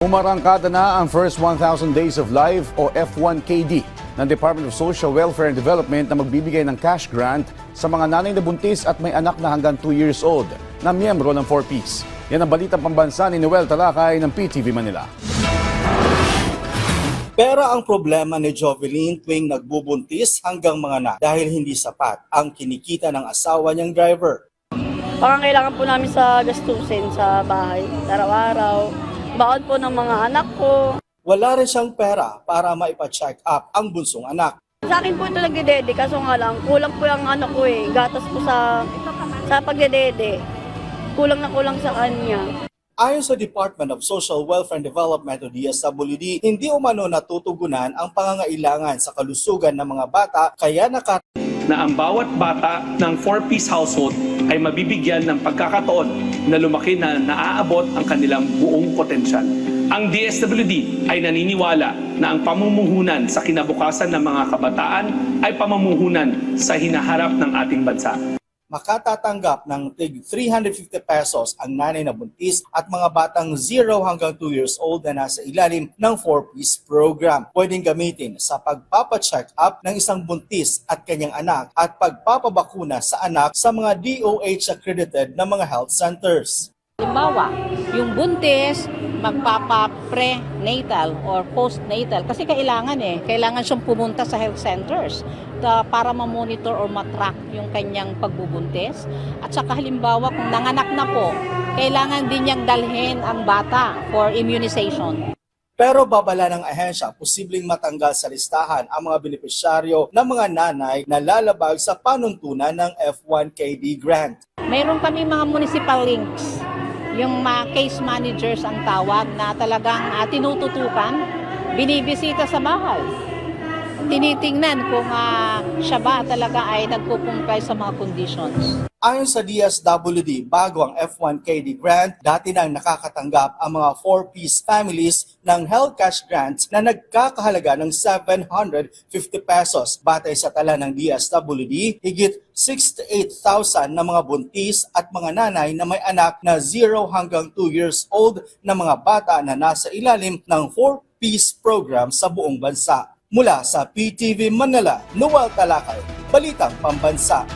Umarangkada na ang First 1,000 Days of Life o F1KD ng Department of Social Welfare and Development na magbibigay ng cash grant sa mga nanay na buntis at may anak na hanggang 2 years old na miyembro ng 4Ps. Yan ang balitang pambansa ni Noel Talakay ng PTV Manila. Pero ang problema ni Jovelyn tuwing nagbubuntis hanggang mga anak dahil hindi sapat ang kinikita ng asawa niyang driver. Parang kailangan po namin sa gastusin sa bahay, araw-araw. Baon po ng mga anak ko. Wala rin siyang pera para maipa-check up ang bunsong anak. Sa akin po ito nagdedede, kaso nga lang, kulang po yung ano ko gatas po sa pagdedede. Kulang na kulang sa kanya. Ayon sa Department of Social Welfare and Development o DSWD, hindi umano natutugunan ang pangangailangan sa kalusugan ng mga bata kaya na ang bawat bata ng 4-piece household ay mabibigyan ng pagkakataon na lumaki na naaabot ang kanilang buong potensyal. Ang DSWD ay naniniwala na ang pamumuhunan sa kinabukasan ng mga kabataan ay pamumuhunan sa hinaharap ng ating bansa. makatatanggap ng tig 350 pesos ang nanay na buntis at mga batang 0 hanggang 2 years old na nasa ilalim ng 4-piece program. Pwedeng gamitin sa pagpapacheck up ng isang buntis at kanyang anak at pagpapabakuna sa anak sa mga DOH accredited na mga health centers. Halimbawa, yung buntis, magpapa-prenatal or postnatal kasi kailangan siyang pumunta sa health centers para ma-monitor or matrack yung kanyang pagbubuntis. At saka halimbawa kung nanganak na po, kailangan din niyang dalhin ang bata for immunization. Pero babala ng ahensya, posibleng matanggal sa listahan ang mga benepisyaryo ng mga nanay na lalabag sa panuntunan ng F1KD grant. Mayroon kami mga municipal links. Yung mga case managers ang tawag na talagang tinututukan, binibisita sa bahay. Tinitingnan kung siya ba talaga ay nagpupumpay sa mga conditions. Ayon sa DSWD, bago ang F1KD grant, dati nang nakakatanggap ang mga 4-piece families ng health cash grants na nagkakahalaga ng 750 pesos. Batay sa tala ng DSWD, higit 68,000 na mga buntis at mga nanay na may anak na 0 hanggang 2 years old na mga bata na nasa ilalim ng 4-piece program sa buong bansa. Mula sa PTV Manila, Noel Talakay, Balitang Pambansa.